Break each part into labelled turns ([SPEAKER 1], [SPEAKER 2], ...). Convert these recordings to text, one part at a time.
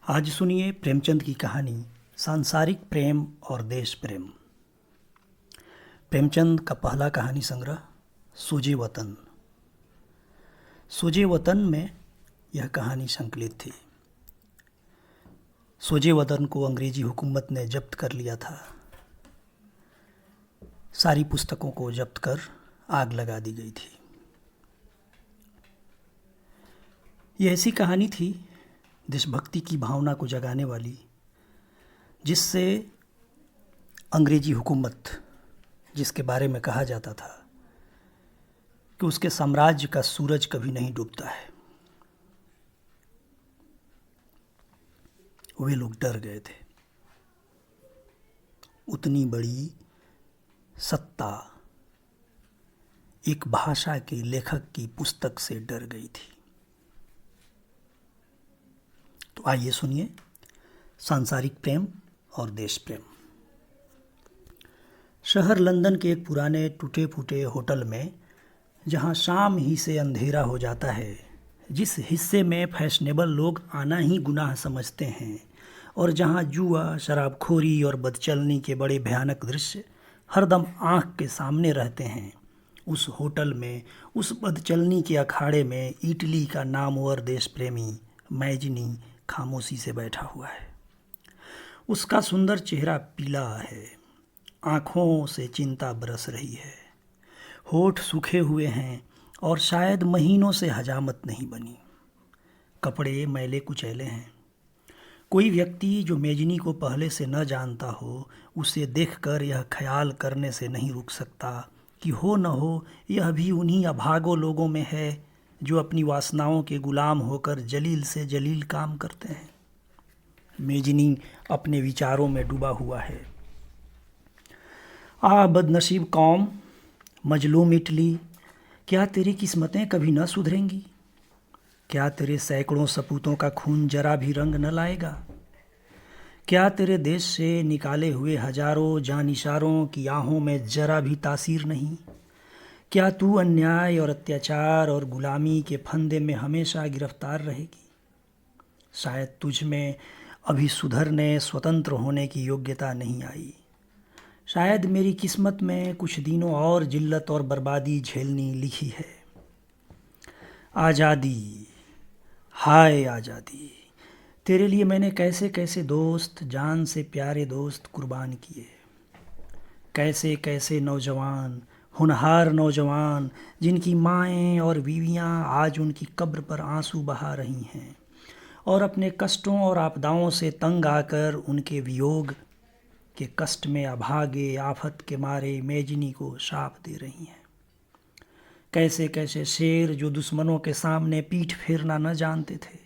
[SPEAKER 1] आज सुनिए प्रेमचंद की कहानी सांसारिक प्रेम और देश प्रेम। प्रेमचंद का पहला कहानी संग्रह सोजे वतन। सोजे वतन में यह कहानी संकलित थी। सोजे वतन को अंग्रेजी हुकूमत ने जब्त कर लिया था। सारी पुस्तकों को जब्त कर आग लगा दी गई थी। यह ऐसी कहानी थी देशभक्ति की भावना को जगाने वाली, जिससे अंग्रेजी हुकूमत, जिसके बारे में कहा जाता था कि उसके साम्राज्य का सूरज कभी नहीं डूबता है, वे लोग डर गए थे। उतनी बड़ी सत्ता एक भाषा के लेखक की पुस्तक से डर गई थी। तो आइए सुनिए सांसारिक प्रेम और देश प्रेम। शहर लंदन के एक पुराने टूटे फूटे होटल में, जहां शाम ही से अंधेरा हो जाता है, जिस हिस्से में फैशनेबल लोग आना ही गुनाह समझते हैं और जहां जुआ, शराबखोरी और बदचलनी के बड़े भयानक दृश्य हरदम आंख के सामने रहते हैं, उस होटल में, उस बदचलनी के अखाड़े में इटली का नामवर देश प्रेमी मैजनी खामोशी से बैठा हुआ है। उसका सुंदर चेहरा पीला है, आँखों से चिंता बरस रही है, होठ सूखे हुए हैं और शायद महीनों से हजामत नहीं बनी। कपड़े मैले कुचैले हैं। कोई व्यक्ति जो मेजनी को पहले से न जानता हो, उसे देखकर यह ख्याल करने से नहीं रुक सकता कि हो न हो यह भी उन्हीं अभागों लोगों में है जो अपनी वासनाओं के गुलाम होकर जलील से जलील काम करते हैं। मेजनी अपने विचारों में डूबा हुआ है। बदनसीब कौम, मजलूम इटली, क्या तेरी किस्मतें कभी न सुधरेंगी? क्या तेरे सैकड़ों सपूतों का खून जरा भी रंग न लाएगा? क्या तेरे देश से निकाले हुए हजारों जानिसारों की आहों में जरा भी तासीर नहीं? क्या तू अन्याय और अत्याचार और गुलामी के फंदे में हमेशा गिरफ्तार रहेगी? शायद तुझ में अभी सुधरने, स्वतंत्र होने की योग्यता नहीं आई। शायद मेरी किस्मत में कुछ दिनों और जिल्लत और बर्बादी झेलनी लिखी है। आज़ादी, हाय आज़ादी, तेरे लिए मैंने कैसे कैसे दोस्त, जान से प्यारे दोस्त कुर्बान किए। कैसे कैसे नौजवान, होनहार नौजवान, जिनकी माएँ और बीवियाँ आज उनकी कब्र पर आंसू बहा रही हैं और अपने कष्टों और आपदाओं से तंग आकर उनके वियोग के कष्ट में अभागे आफत के मारे मेजनी को शाप दे रही हैं। कैसे कैसे शेर जो दुश्मनों के सामने पीठ फेरना न जानते थे।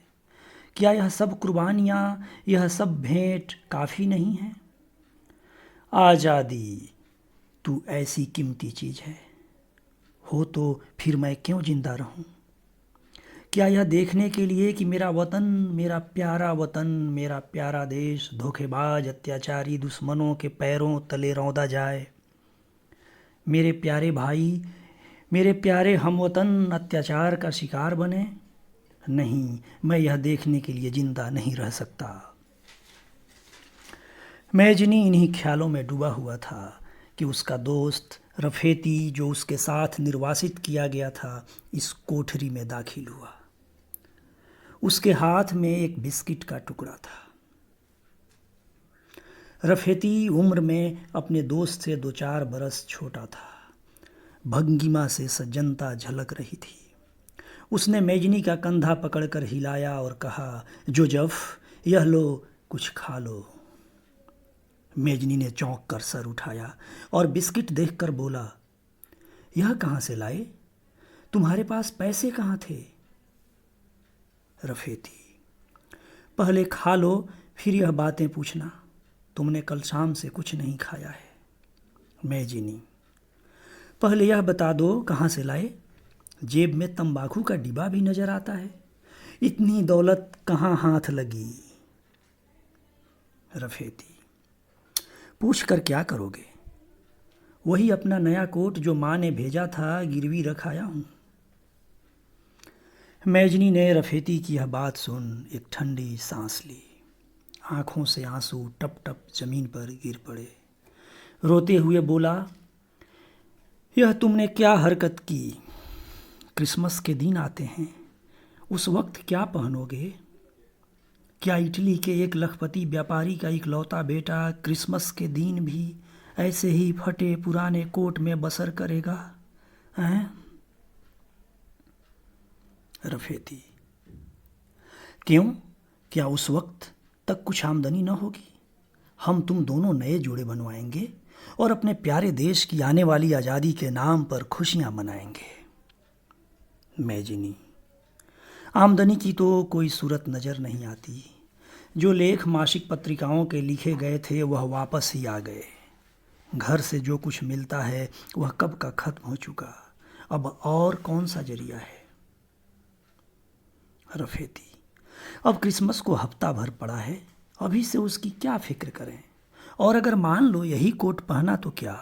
[SPEAKER 1] क्या यह सब कुर्बानियाँ, यह सब भेंट काफ़ी नहीं हैं? आज़ादी, तू ऐसी कीमती चीज़ है, हो तो फिर मैं क्यों जिंदा रहूं? क्या यह देखने के लिए कि मेरा वतन, मेरा प्यारा वतन, मेरा प्यारा देश धोखेबाज अत्याचारी दुश्मनों के पैरों तले रौंदा जाए? मेरे प्यारे भाई, मेरे प्यारे हमवतन अत्याचार का शिकार बने? नहीं, मैं यह देखने के लिए जिंदा नहीं रह सकता। मैजनी इन्हीं ख्यालों में डूबा हुआ था कि उसका दोस्त रफेती, जो उसके साथ निर्वासित किया गया था, इस कोठरी में दाखिल हुआ। उसके हाथ में एक बिस्किट का टुकड़ा था। रफेती उम्र में अपने दोस्त से 2-4 बरस छोटा था। भंगिमा से सज्जनता झलक रही थी। उसने मेजनी का कंधा पकड़कर हिलाया और कहा, जोजफ, यह लो, कुछ खा लो। मेजनी ने चौंक कर सर उठाया और बिस्किट देखकर बोला, यह कहाँ से लाए? तुम्हारे पास पैसे कहाँ थे? रफेती, पहले खा लो, फिर यह बातें पूछना। तुमने कल शाम से कुछ नहीं खाया है। मेजनी, पहले यह बता दो कहाँ से लाए? जेब में तंबाकू का डिब्बा भी नजर आता है। इतनी दौलत कहाँ हाथ लगी? रफेती, पूछ कर क्या करोगे? वही अपना नया कोट जो माँ ने भेजा था गिरवी रख आया हूँ। मैजनी ने रफेती की यह बात सुन एक ठंडी सांस ली। आंखों से आंसू टप टप जमीन पर गिर पड़े। रोते हुए बोला, यह तुमने क्या हरकत की? क्रिसमस के दिन आते हैं, उस वक्त क्या पहनोगे? क्या इटली के एक लखपति व्यापारी का इकलौता बेटा क्रिसमस के दिन भी ऐसे ही फटे पुराने कोट में बसर करेगा? हैं? रफेती, क्यों? क्या उस वक्त तक कुछ आमदनी न होगी? हम तुम दोनों नए जोड़े बनवाएंगे और अपने प्यारे देश की आने वाली आज़ादी के नाम पर खुशियां मनाएंगे। मैजिनी, आमदनी की तो कोई सूरत नज़र नहीं आती। जो लेख मासिक पत्रिकाओं के लिखे गए थे वह वापस ही आ गए। घर से जो कुछ मिलता है वह कब का खत्म हो चुका। अब और कौन सा जरिया है? रफेती, अब क्रिसमस को हफ्ता भर पड़ा है, अभी से उसकी क्या फिक्र करें? और अगर मान लो यही कोट पहना तो क्या?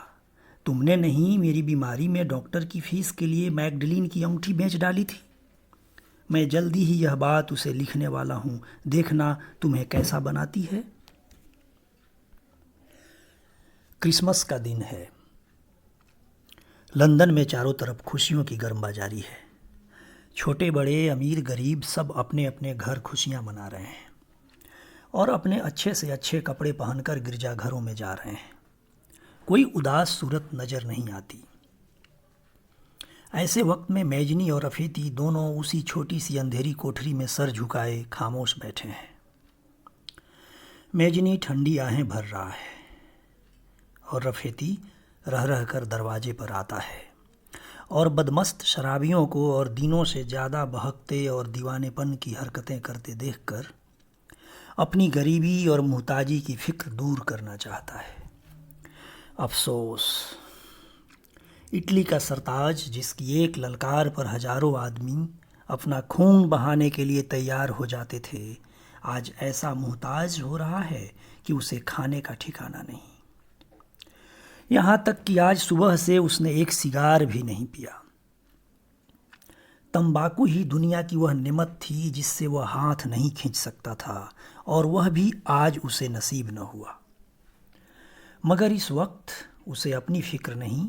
[SPEAKER 1] तुमने नहीं मेरी बीमारी में डॉक्टर की फीस के लिए मैगडलीन की अंगूठी बेच डाली थी? मैं जल्दी ही यह बात उसे लिखने वाला हूँ, देखना तुम्हें कैसा बनाती है। क्रिसमस का दिन है। लंदन में चारों तरफ खुशियों की गर्मबाजारी है। छोटे बड़े अमीर गरीब सब अपने अपने घर खुशियां मना रहे हैं और अपने अच्छे से अच्छे कपड़े पहनकर गिरजाघरों में जा रहे हैं। कोई उदास सूरत नज़र नहीं आती। ऐसे वक्त में मैजनी और रफीती दोनों उसी छोटी सी अंधेरी कोठरी में सर झुकाए खामोश बैठे हैं। मैजनी ठंडी आहें भर रहा है और रफीती रह रह कर दरवाजे पर आता है और बदमस्त शराबियों को और दिनों से ज़्यादा बहकते और दीवानेपन की हरकतें करते देखकर अपनी गरीबी और मुहताजी की फिक्र दूर करना चाहता है। अफसोस, इटली का सरताज जिसकी एक ललकार पर हजारों आदमी अपना खून बहाने के लिए तैयार हो जाते थे, आज ऐसा मुहताज हो रहा है कि उसे खाने का ठिकाना नहीं। यहाँ तक कि आज सुबह से उसने एक सिगार भी नहीं पिया। तंबाकू ही दुनिया की वह नेमत थी जिससे वह हाथ नहीं खींच सकता था और वह भी आज उसे नसीब न हुआ। मगर इस वक्त उसे अपनी फिक्र नहीं,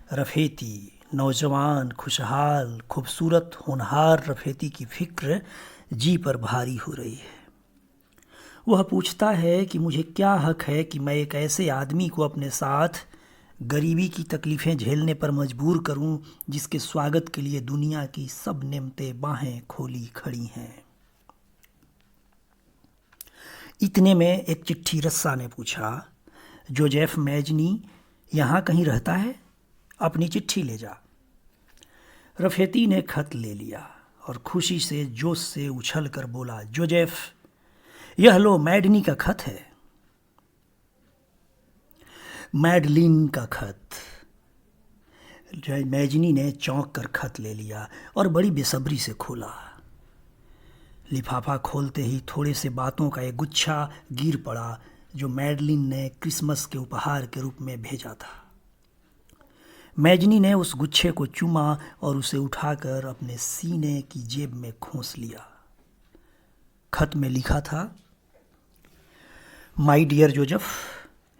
[SPEAKER 1] रफेती, नौजवान, खुशहाल, खूबसूरत, होनहार रफेती की फिक्र जी पर भारी हो रही है। वह पूछता है कि मुझे क्या हक है कि मैं एक ऐसे आदमी को अपने साथ गरीबी की तकलीफ़ें झेलने पर मजबूर करूं जिसके स्वागत के लिए दुनिया की सब नेमतें बाहें खोली खड़ी हैं। इतने में एक चिट्ठी रस्सा ने पूछा, जोजेफ मैजनी यहाँ कहीं रहता है? अपनी चिट्ठी ले जा। रफेती ने खत ले लिया और खुशी से जोश से उछल कर बोला, जोजेफ, यह लो मैडनी का खत है। मैडलिन का खत। मैजनी ने चौंक कर खत ले लिया और बड़ी बेसब्री से खोला। लिफाफा खोलते ही थोड़े से बातों का एक गुच्छा गिर पड़ा जो मैडलिन ने क्रिसमस के उपहार के रूप में भेजा था। मैजनी ने उस गुच्छे को चूमा और उसे उठाकर अपने सीने की जेब में खोस लिया। खत में लिखा था, माय डियर जोजेफ,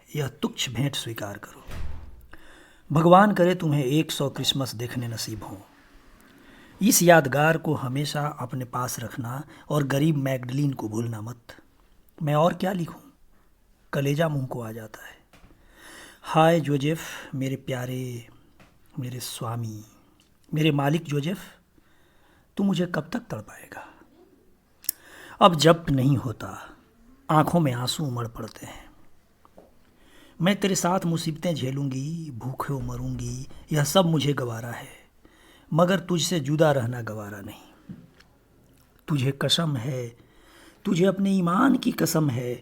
[SPEAKER 1] यह तुच्छ भेंट स्वीकार करो। भगवान करे तुम्हें 100 क्रिसमस देखने नसीब हों। इस यादगार को हमेशा अपने पास रखना और गरीब मैगडलीन को भूलना मत। मैं और क्या लिखूं? कलेजा मुंह को आ जाता है। हाय जोजेफ, मेरे प्यारे, मेरे स्वामी, मेरे मालिक जोजेफ, तू मुझे कब तक तड़पाएगा? अब जब्त नहीं होता, आंखों में आंसू उमड़ पड़ते हैं। मैं तेरे साथ मुसीबतें झेलूंगी, भूखे मरूंगी, यह सब मुझे गवारा है, मगर तुझसे जुदा रहना गवारा नहीं। तुझे कसम है, तुझे अपने ईमान की कसम है,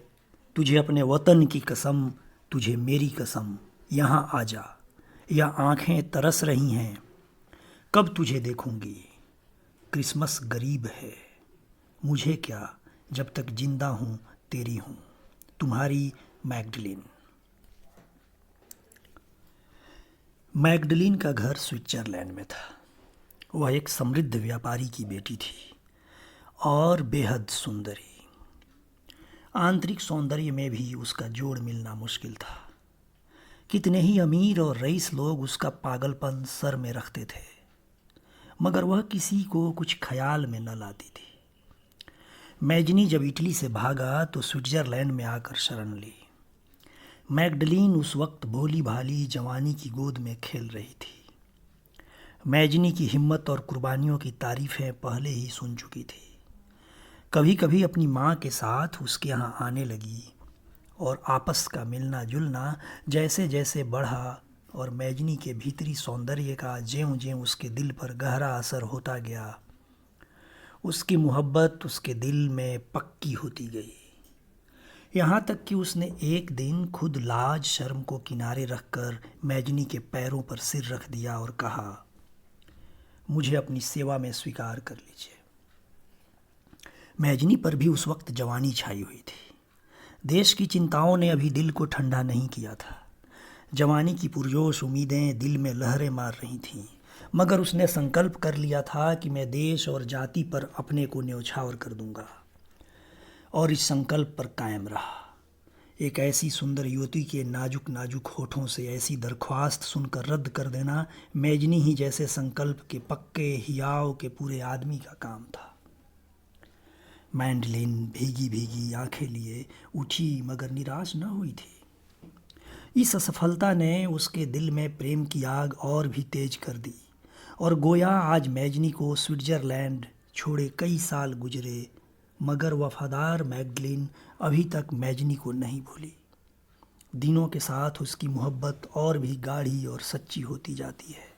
[SPEAKER 1] तुझे अपने वतन की कसम, तुझे मेरी कसम, यहाँ आ जा। यह आँखें तरस रही हैं, कब तुझे देखूंगी। क्रिसमस गरीब है, मुझे क्या, जब तक जिंदा हूँ तेरी हूँ, तुम्हारी मैगडलीन। मैगडलीन का घर स्विट्जरलैंड में था। वह एक समृद्ध व्यापारी की बेटी थी और बेहद सुंदरी। आंतरिक सौंदर्य में भी उसका जोड़ मिलना मुश्किल था। कितने ही अमीर और रईस लोग उसका पागलपन सर में रखते थे, मगर वह किसी को कुछ ख्याल में न लाती थी। मैजनी जब इटली से भागा तो स्विट्जरलैंड में आकर शरण ली। मैगडलीन उस वक्त भोली भाली जवानी की गोद में खेल रही थी। मैजनी की हिम्मत और कुर्बानियों की तारीफें पहले ही सुन चुकी थी। कभी कभी अपनी माँ के साथ उसके यहाँ आने लगी और आपस का मिलना जुलना जैसे जैसे बढ़ा और मैजनी के भीतरी सौंदर्य का ज्यों ज्यों उसके दिल पर गहरा असर होता गया, उसकी मोहब्बत उसके दिल में पक्की होती गई। यहाँ तक कि उसने एक दिन खुद लाज शर्म को किनारे रखकर मैजनी के पैरों पर सिर रख दिया और कहा, मुझे अपनी सेवा में स्वीकार कर लीजिए। मैजनी पर भी उस वक्त जवानी छाई हुई थी। देश की चिंताओं ने अभी दिल को ठंडा नहीं किया था। जवानी की पुरजोश उम्मीदें दिल में लहरें मार रही थीं, मगर उसने संकल्प कर लिया था कि मैं देश और जाति पर अपने को न्यौछावर कर दूंगा, और इस संकल्प पर कायम रहा। एक ऐसी सुंदर युवती के नाजुक नाजुक होठों से ऐसी दरख्वास्त सुनकर रद्द कर देना मैजनी ही जैसे संकल्प के पक्के हियाव के पूरे आदमी का काम था। मैंडलिन भीगी भीगी आंखें लिए उठी, मगर निराश न हुई थी। इस असफलता ने उसके दिल में प्रेम की आग और भी तेज कर दी, और गोया आज मैजनी को स्विट्जरलैंड छोड़े कई साल गुजरे, मगर वफादार मैगडलिन अभी तक मैजनी को नहीं भूली। दिनों के साथ उसकी मोहब्बत और भी गाढ़ी और सच्ची होती जाती है।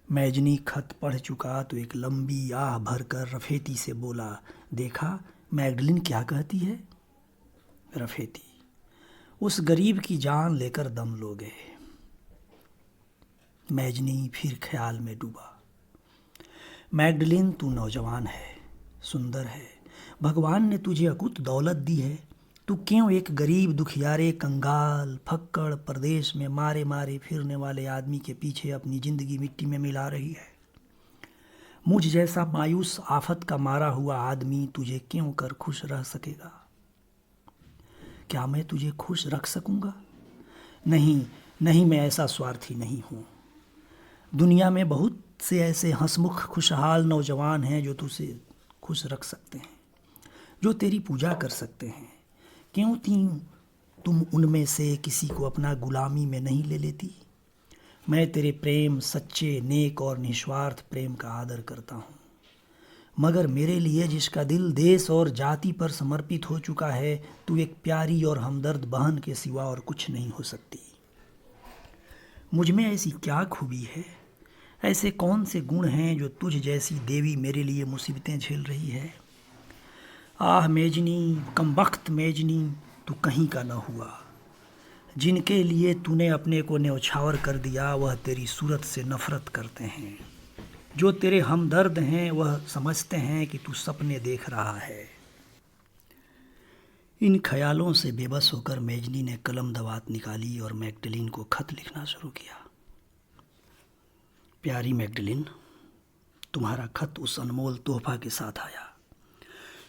[SPEAKER 1] मैजनी खत पढ़ चुका तो एक लंबी आह भरकर रफेती से बोला, देखा मैगडलिन क्या कहती है। रफेती उस गरीब की जान लेकर दम लोगे। मैजनी फिर ख्याल में डूबा। मैगडलिन, तू नौजवान है, सुंदर है, भगवान ने तुझे अकुत दौलत दी है, तू क्यों एक गरीब दुखियारे कंगाल फक्कड़ प्रदेश में मारे मारे फिरने वाले आदमी के पीछे अपनी जिंदगी मिट्टी में मिला रही है। मुझ जैसा मायूस आफत का मारा हुआ आदमी तुझे क्यों कर खुश रह सकेगा। क्या मैं तुझे खुश रख सकूंगा? नहीं नहीं, मैं ऐसा स्वार्थी नहीं हूँ। दुनिया में बहुत से ऐसे हंसमुख खुशहाल नौजवान हैं जो तुझे खुश रख सकते हैं, जो तेरी पूजा कर सकते हैं। क्यों तुम उनमें से किसी को अपना गुलामी में नहीं ले लेती? मैं तेरे प्रेम, सच्चे नेक और निस्वार्थ प्रेम का आदर करता हूँ, मगर मेरे लिए जिसका दिल देश और जाति पर समर्पित हो चुका है, तू एक प्यारी और हमदर्द बहन के सिवा और कुछ नहीं हो सकती। मुझ में ऐसी क्या खूबी है, ऐसे कौन से गुण हैं जो तुझ जैसी देवी मेरे लिए मुसीबतें झेल रही है। आह मैजनी, कमबख्त मैजनी, तू कहीं का न हुआ। जिनके लिए तूने अपने को न्यौछावर कर दिया वह तेरी सूरत से नफरत करते हैं। जो तेरे हमदर्द हैं वह समझते हैं कि तू सपने देख रहा है। इन ख्यालों से बेबस होकर मैजनी ने कलम दवात निकाली और मैगडलिन को खत लिखना शुरू किया। प्यारी मैगडलिन, तुम्हारा खत उस अनमोल तोहफा के साथ आया।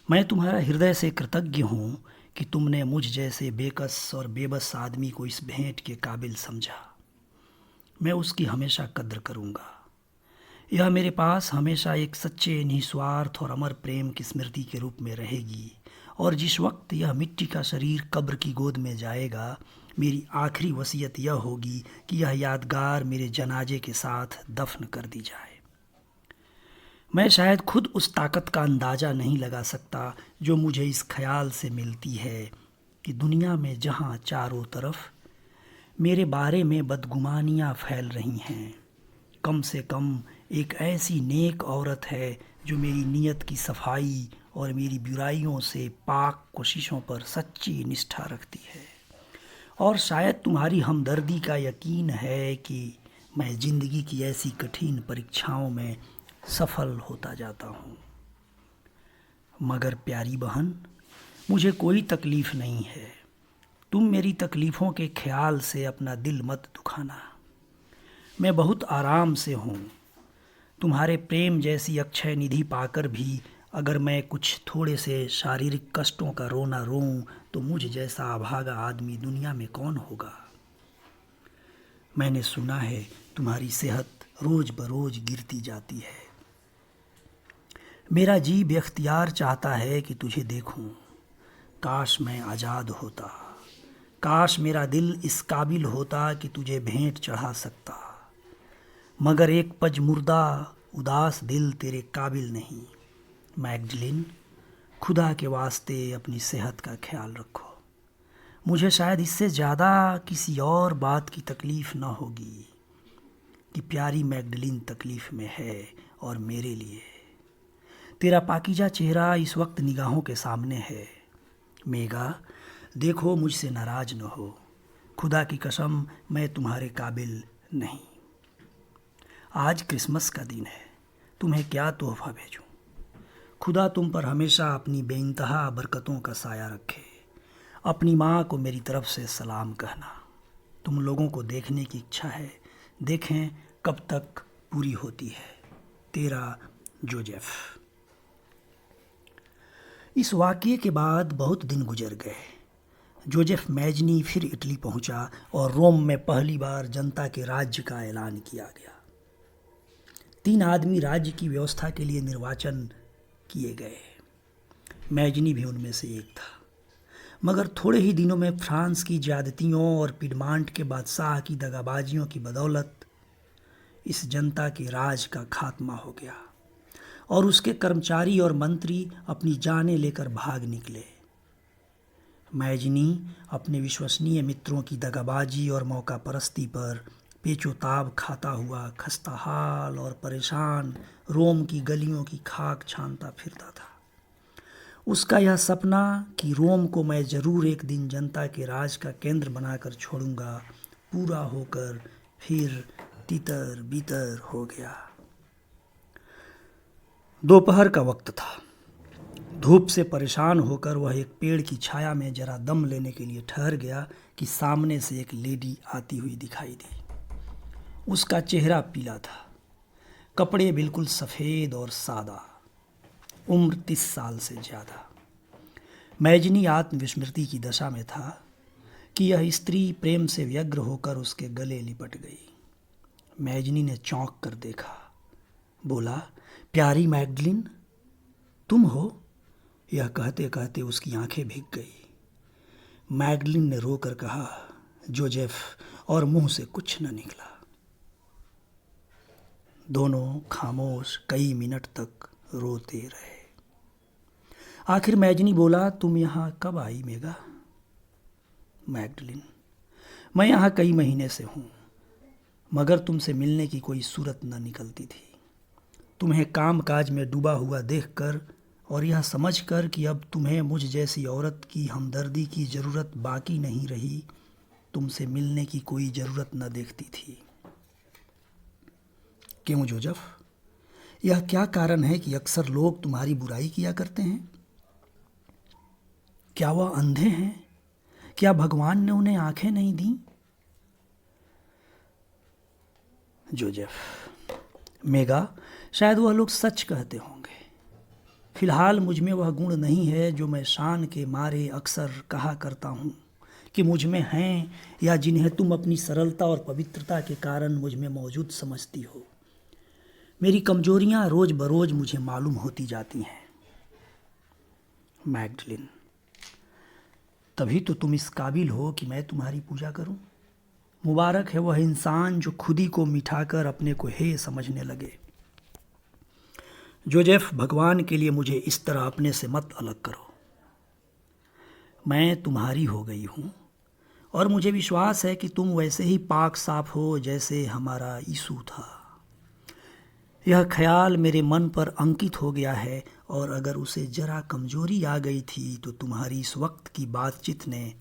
[SPEAKER 1] मैं तुम्हारा हृदय से कृतज्ञ हूँ कि तुमने मुझ जैसे बेकस और बेबस आदमी को इस भेंट के काबिल समझा। मैं उसकी हमेशा कद्र करूँगा। यह मेरे पास हमेशा एक सच्चे निस्वार्थ और अमर प्रेम की स्मृति के रूप में रहेगी, और जिस वक्त यह मिट्टी का शरीर कब्र की गोद में जाएगा, मेरी आखिरी वसीयत यह होगी कि यह यादगार मेरे जनाजे के साथ दफन कर दी जाए। मैं शायद खुद उस ताकत का अंदाज़ा नहीं लगा सकता जो मुझे इस ख्याल से मिलती है कि दुनिया में जहाँ चारों तरफ मेरे बारे में बदगुमानियाँ फैल रही हैं, कम से कम एक ऐसी नेक औरत है जो मेरी नीयत की सफाई और मेरी बुराइयों से पाक कोशिशों पर सच्ची निष्ठा रखती है। और शायद तुम्हारी हमदर्दी का यकीन है कि मैं ज़िंदगी की ऐसी कठिन परीक्षाओं में सफल होता जाता हूँ। मगर प्यारी बहन, मुझे कोई तकलीफ़ नहीं है। तुम मेरी तकलीफ़ों के ख्याल से अपना दिल मत दुखाना। मैं बहुत आराम से हूँ। तुम्हारे प्रेम जैसी अक्षय निधि पाकर भी अगर मैं कुछ थोड़े से शारीरिक कष्टों का रोना रोऊं तो मुझ जैसा अभागा आदमी दुनिया में कौन होगा। मैंने सुना है तुम्हारी सेहत रोज बरोज गिरती जाती है। मेरा जी बेख्तियार चाहता है कि तुझे देखूं। काश मैं आज़ाद होता, काश मेरा दिल इस काबिल होता कि तुझे भेंट चढ़ा सकता, मगर एक पजमुर्दा उदास दिल तेरे काबिल नहीं। मैगडलिन, खुदा के वास्ते अपनी सेहत का ख्याल रखो। मुझे शायद इससे ज़्यादा किसी और बात की तकलीफ़ न होगी कि प्यारी मैगडलिन तकलीफ़ में है और मेरे लिए। तेरा पाकीज़ा चेहरा इस वक्त निगाहों के सामने है। मेगा, देखो मुझसे नाराज़ न हो। खुदा की कसम मैं तुम्हारे काबिल नहीं। आज क्रिसमस का दिन है, तुम्हें क्या तोहफ़ा भेजूं। खुदा तुम पर हमेशा अपनी बेइंतहा बरकतों का साया रखे। अपनी माँ को मेरी तरफ से सलाम कहना। तुम लोगों को देखने की इच्छा है, देखें कब तक पूरी होती है। तेरा जोजेफ। इस वाक़ये के बाद बहुत दिन गुजर गए। जोजेफ मैजनी फिर इटली पहुंचा और रोम में पहली बार जनता के राज्य का ऐलान किया गया। 3 आदमी राज्य की व्यवस्था के लिए निर्वाचन किए गए। मैजनी भी उनमें से एक था। मगर थोड़े ही दिनों में फ्रांस की ज्यादतियों और पिडमांट के बादशाह की दगाबाजियों की बदौलत इस जनता के राज का खात्मा हो गया और उसके कर्मचारी और मंत्री अपनी जानें लेकर भाग निकले। मैजनी अपने विश्वसनीय मित्रों की दगाबाजी और मौका परस्ती पर पेचोताब खाता हुआ खस्ताहाल और परेशान रोम की गलियों की खाक छानता फिरता था। उसका यह सपना कि रोम को मैं ज़रूर एक दिन जनता के राज का केंद्र बनाकर छोड़ूंगा पूरा होकर फिर तितर बितर हो गया। दोपहर का वक्त था। धूप से परेशान होकर वह एक पेड़ की छाया में जरा दम लेने के लिए ठहर गया कि सामने से एक लेडी आती हुई दिखाई दी। उसका चेहरा पीला था, कपड़े बिल्कुल सफ़ेद और सादा, उम्र 30 साल से ज़्यादा। मैजनी आत्मविस्मृति की दशा में था कि यह स्त्री प्रेम से व्यग्र होकर उसके गले लिपट गई। मैजनी ने चौंक कर देखा, बोला, प्यारी मैगडलिन, तुम हो? यह कहते कहते उसकी आंखें भीग गई। मैगडलिन ने रोकर कहा, जोजेफ, और मुंह से कुछ न निकला। दोनों खामोश कई मिनट तक रोते रहे। आखिर मैजनी बोला, तुम यहाँ कब आई मेगा? मैगडलिन, मैं यहाँ कई महीने से हूँ, मगर तुमसे मिलने की कोई सूरत न निकलती थी। तुम्हें काम काज में डूबा हुआ देखकर और यह समझकर कि अब तुम्हें मुझ जैसी औरत की हमदर्दी की ज़रूरत बाकी नहीं रही, तुमसे मिलने की कोई ज़रूरत न देखती थी। क्यों जोजेफ? यह क्या कारण है कि अक्सर लोग तुम्हारी बुराई किया करते हैं? क्या वह अंधे हैं? क्या भगवान ने उन्हें आंखें नहीं दी? जोजेफ, मेगा, शायद वह लोग सच कहते होंगे। फिलहाल मुझ में वह गुण नहीं है जो मैं शान के मारे अक्सर कहा करता हूँ कि मुझ में हैं, या जिन्हें तुम अपनी सरलता और पवित्रता के कारण मुझ में मौजूद समझती हो। मेरी कमजोरियाँ रोज बरोज मुझे मालूम होती जाती हैं। मैगडलिन, तभी तो तुम इस काबिल हो कि मैं तुम्हारी पूजा करूं। मुबारक है वह इंसान जो खुद ही को मिठाकर अपने को हे समझने लगे। जोजेफ, भगवान के लिए मुझे इस तरह अपने से मत अलग करो। मैं तुम्हारी हो गई हूँ और मुझे विश्वास है कि तुम वैसे ही पाक साफ हो जैसे हमारा यीशु था। यह ख्याल मेरे मन पर अंकित हो गया है और अगर उसे जरा कमजोरी आ गई थी तो तुम्हारी इस वक्त की बातचीत ने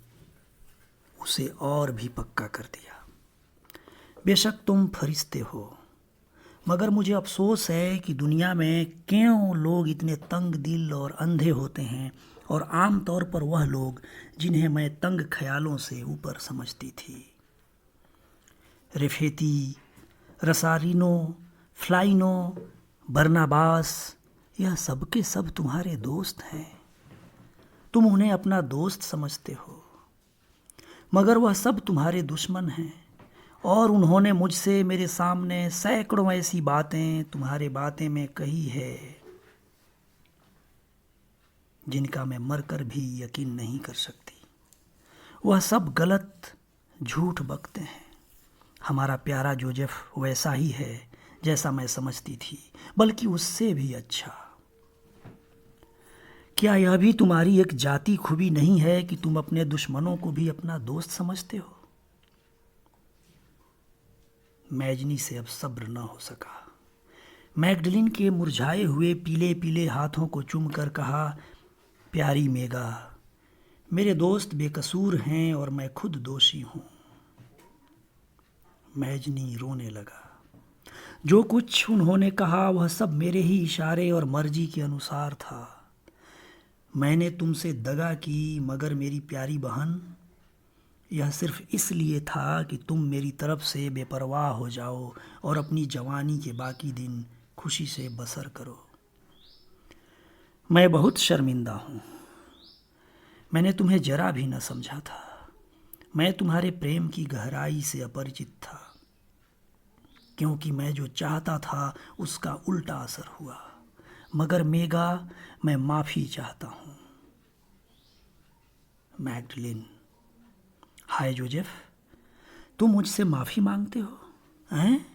[SPEAKER 1] उसे और भी पक्का कर दिया। बेशक तुम फरिश्ते हो, मगर मुझे अफसोस है कि दुनिया में क्यों लोग इतने तंग दिल और अंधे होते हैं, और आम तौर पर वह लोग जिन्हें मैं तंग ख्यालों से ऊपर समझती थी। रेफेती, रसारिनो, फ्लाइनो, बर्नाबास, यह सबके सब तुम्हारे दोस्त हैं। तुम उन्हें अपना दोस्त समझते हो, मगर वह सब तुम्हारे दुश्मन हैं। और उन्होंने मुझसे मेरे सामने सैकड़ों ऐसी बातें तुम्हारे बातें में कही है जिनका मैं मरकर भी यकीन नहीं कर सकती। वह सब गलत झूठ बकते हैं। हमारा प्यारा जोसेफ वैसा ही है जैसा मैं समझती थी, बल्कि उससे भी अच्छा। क्या यह भी तुम्हारी एक जाति खूबी नहीं है कि तुम अपने दुश्मनों को भी अपना दोस्त समझते हो? मैजनी से अब सब्र न हो सका। मैगडलिन के मुरझाए हुए पीले पीले हाथों को चूमकर कहा, प्यारी मेगा, मेरे दोस्त बेकसूर हैं और मैं खुद दोषी हूँ। मैजनी रोने लगा। जो कुछ उन्होंने कहा वह सब मेरे ही इशारे और मर्जी के अनुसार था। मैंने तुमसे दगा की, मगर मेरी प्यारी बहन, यह सिर्फ इसलिए था कि तुम मेरी तरफ से बेपरवाह हो जाओ और अपनी जवानी के बाकी दिन खुशी से बसर करो। मैं बहुत शर्मिंदा हूँ। मैंने तुम्हें जरा भी न समझा था। मैं तुम्हारे प्रेम की गहराई से अपरिचित था, क्योंकि मैं जो चाहता था उसका उल्टा असर हुआ। मगर मेगा, मैं माफ़ी चाहता हूँ। मैगडलिन, हाय जोसेफ, तुम मुझसे माफ़ी मांगते हो? हैं?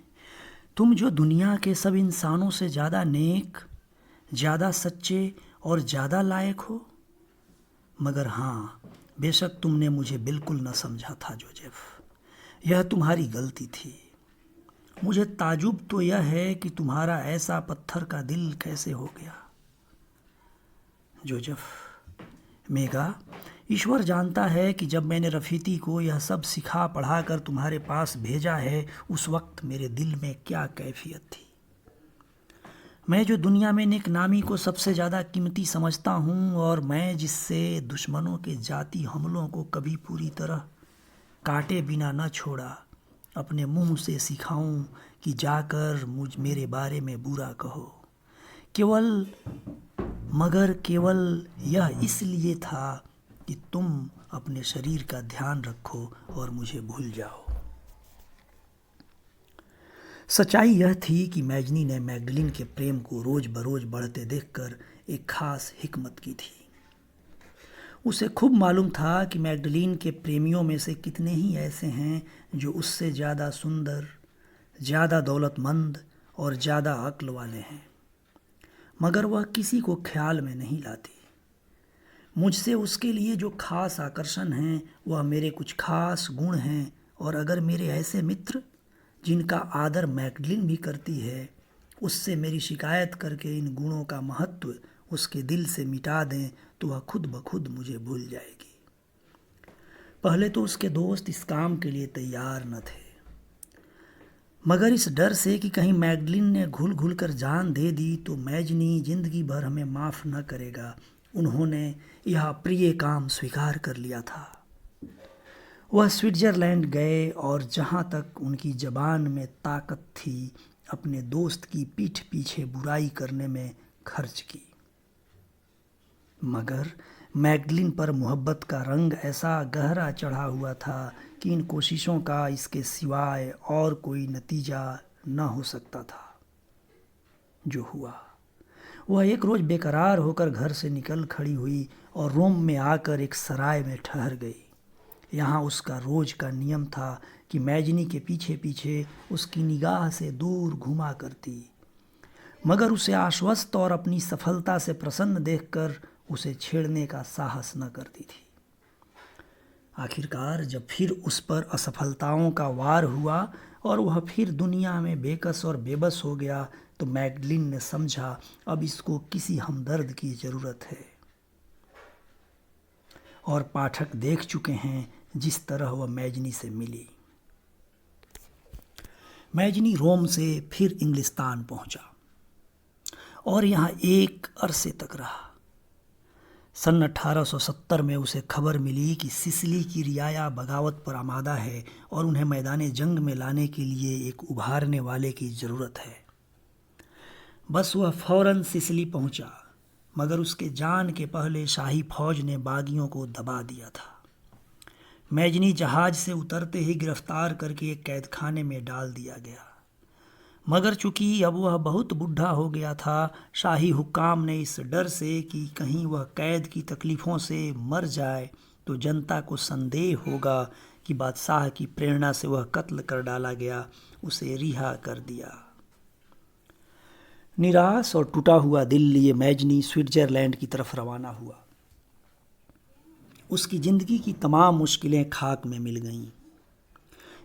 [SPEAKER 1] तुम जो दुनिया के सब इंसानों से ज़्यादा नेक, ज़्यादा सच्चे और ज़्यादा लायक हो। मगर हाँ, बेशक तुमने मुझे बिल्कुल न समझा था जोसेफ। यह तुम्हारी गलती थी। मुझे ताजुब तो यह है कि तुम्हारा ऐसा पत्थर का दिल कैसे हो गया। जोसेफ, मेगा, ईश्वर जानता है कि जब मैंने रफीती को यह सब सिखा पढ़ा कर तुम्हारे पास भेजा है, उस वक्त मेरे दिल में क्या कैफियत थी। मैं जो दुनिया में नेकनामी को सबसे ज़्यादा कीमती समझता हूँ, और मैं जिससे दुश्मनों के जाति हमलों को कभी पूरी तरह काटे बिना न छोड़ा, अपने मुंह से सिखाऊं कि जाकर मेरे बारे में बुरा कहो, मगर केवल यह इसलिए था कि तुम अपने शरीर का ध्यान रखो और मुझे भूल जाओ। सच्चाई यह थी कि मैजनी ने मैगडलिन के प्रेम को रोज बरोज बढ़ते देखकर एक खास हिकमत की थी। उसे खूब मालूम था कि मैगडलिन के प्रेमियों में से कितने ही ऐसे हैं जो उससे ज़्यादा सुंदर, ज़्यादा दौलतमंद और ज़्यादा अक्ल वाले हैं, मगर वह किसी को ख्याल में नहीं लाती। मुझसे उसके लिए जो खास आकर्षण है वह मेरे कुछ खास गुण हैं, और अगर मेरे ऐसे मित्र जिनका आदर मैगडलिन भी करती है उससे मेरी शिकायत करके इन गुणों का महत्व उसके दिल से मिटा दें, तो वह खुद ब खुद मुझे भूल जाएगी। पहले तो उसके दोस्त इस काम के लिए तैयार न थे, मगर इस डर से कि कहीं मैगडलिन ने घुल घुल कर जान दे दी तो मैजनी जिंदगी भर हमें माफ़ न करेगा, उन्होंने यह प्रिय काम स्वीकार कर लिया था। वह स्विट्ज़रलैंड गए और जहाँ तक उनकी ज़बान में ताकत थी अपने दोस्त की पीठ पीछे बुराई करने में खर्च की। मगर मैगडलिन पर मोहब्बत का रंग ऐसा गहरा चढ़ा हुआ था कि इन कोशिशों का इसके सिवाय और कोई नतीजा न हो सकता था। जो हुआ, वह एक रोज़ बेकरार होकर घर से निकल खड़ी हुई और रोम में आकर एक सराय में ठहर गई। यहाँ उसका रोज का नियम था कि मैजनी के पीछे पीछे उसकी निगाह से दूर घुमा करती, मगर उसे आश्वस्त और अपनी सफलता से प्रसन्न देखकर उसे छेड़ने का साहस न करती थी। आखिरकार जब फिर उस पर असफलताओं का वार हुआ और वह फिर दुनिया में बेकस और बेबस हो गया, तो मैगडलिन ने समझा अब इसको किसी हमदर्द की ज़रूरत है। और पाठक देख चुके हैं जिस तरह वह मैजनी से मिली। मैजनी रोम से फिर इंग्लिस्तान पहुंचा और यहाँ एक अरसे तक रहा। सन 1870 में उसे खबर मिली कि सिसिली की रियाया बगावत पर आमादा है और उन्हें मैदान जंग में लाने के लिए एक उभारने वाले की ज़रूरत है। बस वह फौरन सिसिली पहुंचा, मगर उसके जान के पहले शाही फौज ने बागियों को दबा दिया था। मैजनी जहाज से उतरते ही गिरफ्तार करके एक कैदखाने में डाल दिया गया, मगर चूंकि अब वह बहुत बूढ़ा हो गया था, शाही हुक्काम ने इस डर से कि कहीं वह कैद की तकलीफ़ों से मर जाए तो जनता को संदेह होगा कि बादशाह की प्रेरणा से वह कत्ल कर डाला गया, उसे रिहा कर दिया। निराश और टूटा हुआ दिल लिए मैजनी स्विट्जरलैंड की तरफ रवाना हुआ। उसकी ज़िंदगी की तमाम मुश्किलें खाक में मिल गईं।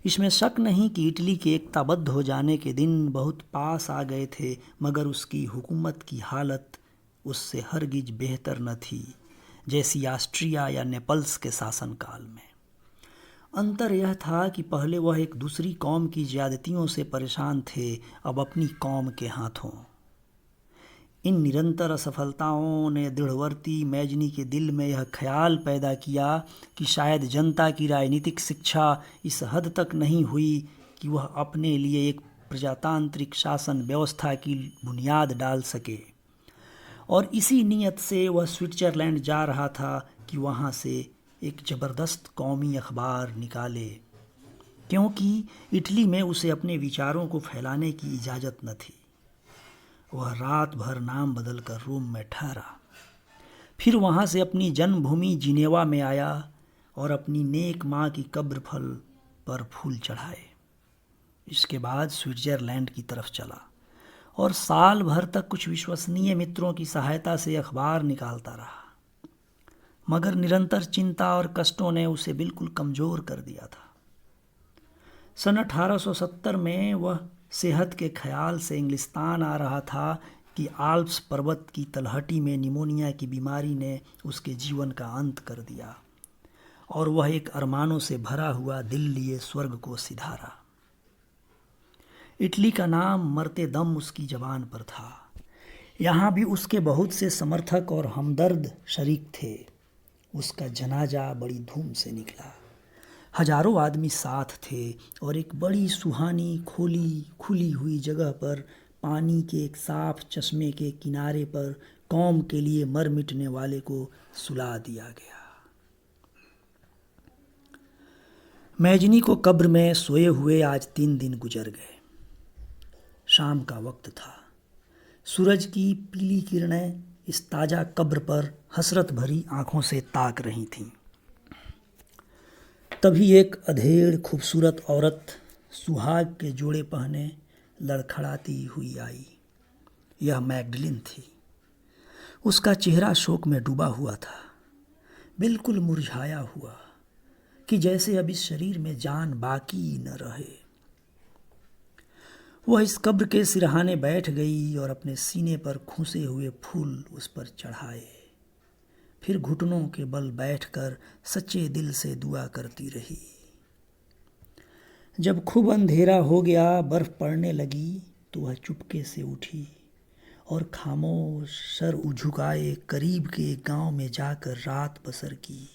[SPEAKER 1] इसमें शक नहीं कि इटली के एकताबद्ध हो जाने के दिन बहुत पास आ गए थे, मगर उसकी हुकूमत की हालत उससे हरगिज बेहतर न थी जैसी ऑस्ट्रिया या नेपल्स के शासनकाल में। अंतर यह था कि पहले वह एक दूसरी कौम की ज्यादतियों से परेशान थे, अब अपनी कौम के हाथों। इन निरंतर असफलताओं ने दृढ़वर्ती मैजनी के दिल में यह ख्याल पैदा किया कि शायद जनता की राजनीतिक शिक्षा इस हद तक नहीं हुई कि वह अपने लिए एक प्रजातांत्रिक शासन व्यवस्था की बुनियाद डाल सके, और इसी नीयत से वह स्विट्जरलैंड जा रहा था कि वहाँ से एक ज़बरदस्त कौमी अखबार निकाले, क्योंकि इटली में उसे अपने विचारों को फैलाने की इजाज़त न थी। वह रात भर नाम बदलकर रोम में ठहरा, फिर वहाँ से अपनी जन्मभूमि जिनेवा में आया और अपनी नेक माँ की कब्र पर फूल चढ़ाए। इसके बाद स्विट्जरलैंड की तरफ चला और साल भर तक कुछ विश्वसनीय मित्रों की सहायता से अखबार निकालता रहा, मगर निरंतर चिंता और कष्टों ने उसे बिल्कुल कमज़ोर कर दिया था। सन 1870 में वह सेहत के ख्याल से इंग्लिस्तान आ रहा था कि आल्प्स पर्वत की तलहटी में निमोनिया की बीमारी ने उसके जीवन का अंत कर दिया और वह एक अरमानों से भरा हुआ दिल लिए स्वर्ग को सिधारा। इटली का नाम मरते दम उसकी जबान पर था। यहाँ भी उसके बहुत से समर्थक और हमदर्द शरीक थे। उसका जनाजा बड़ी धूम से निकला। हजारों आदमी साथ थे और एक बड़ी सुहानी खुली हुई जगह पर पानी के एक साफ चश्मे के किनारे पर कौम के लिए मर मिटने वाले को सुला दिया गया। मैजनी को कब्र में सोए हुए आज 3 दिन गुजर गए। शाम का वक्त था। सूरज की पीली किरणें इस ताज़ा कब्र पर हसरत भरी आंखों से ताक रही थीं। तभी एक अधेड़ खूबसूरत औरत सुहाग के जोड़े पहने लड़खड़ाती हुई आई। यह मैग्डलिन थी। उसका चेहरा शोक में डूबा हुआ था, बिल्कुल मुरझाया हुआ, कि जैसे अब इस शरीर में जान बाकी न रहे। वह इस कब्र के सिरहाने बैठ गई और अपने सीने पर खूंसे हुए फूल उस पर चढ़ाए। फिर घुटनों के बल बैठकर सच्चे दिल से दुआ करती रही। जब खूब अंधेरा हो गया, बर्फ पड़ने लगी, तो वह चुपके से उठी और खामोश सर झुकाए करीब के एक गांव में जाकर रात बसर की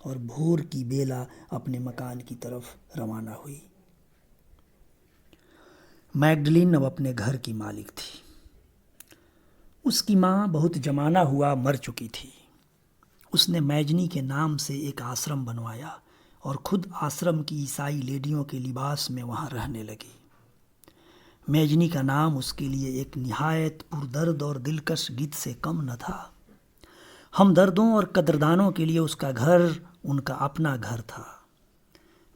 [SPEAKER 1] और भोर की बेला अपने मकान की तरफ रवाना हुई। मैग्डलिन अब अपने घर की मालिक थी। उसकी माँ बहुत जमाना हुआ मर चुकी थी। उसने मैजनी के नाम से एक आश्रम बनवाया और खुद आश्रम की ईसाई लेडियों के लिबास में वहाँ रहने लगी। मैजनी का नाम उसके लिए एक निहायत पुरदर्द और दिलकश गीत से कम न था। हमदर्दों और कदरदानों के लिए उसका घर उनका अपना घर था।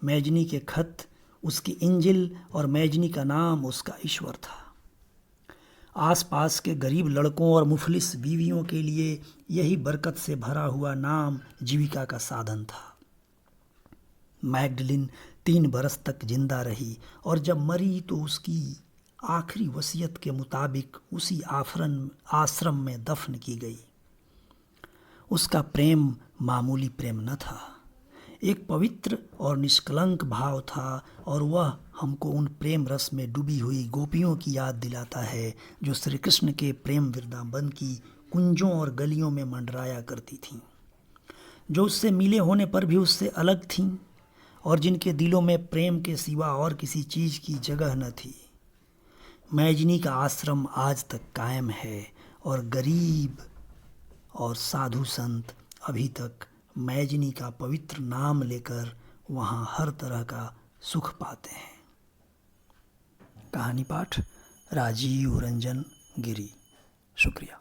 [SPEAKER 1] मैजनी के खत उसकी इंजिल और मैजनी का नाम उसका ईश्वर था। आसपास के गरीब लड़कों और मुफलिस बीवियों के लिए यही बरकत से भरा हुआ नाम जीविका का साधन था। मैग्डलिन 3 बरस तक जिंदा रही और जब मरी तो उसकी आखिरी वसीयत के मुताबिक उसी आश्रम में दफन की गई। उसका प्रेम मामूली प्रेम न था, एक पवित्र और निष्कलंक भाव था, और वह हमको उन प्रेम रस में डूबी हुई गोपियों की याद दिलाता है जो श्री कृष्ण के प्रेम वृंदावन की कुंजों और गलियों में मंडराया करती थीं, जो उससे मिले होने पर भी उससे अलग थीं और जिनके दिलों में प्रेम के सिवा और किसी चीज़ की जगह न थी। मैजनी का आश्रम आज तक कायम है और गरीब और साधु संत अभी तक मैजनी का पवित्र नाम लेकर वहाँ हर तरह का सुख पाते हैं। कहानी पाठ राजीव रंजन गिरी। शुक्रिया।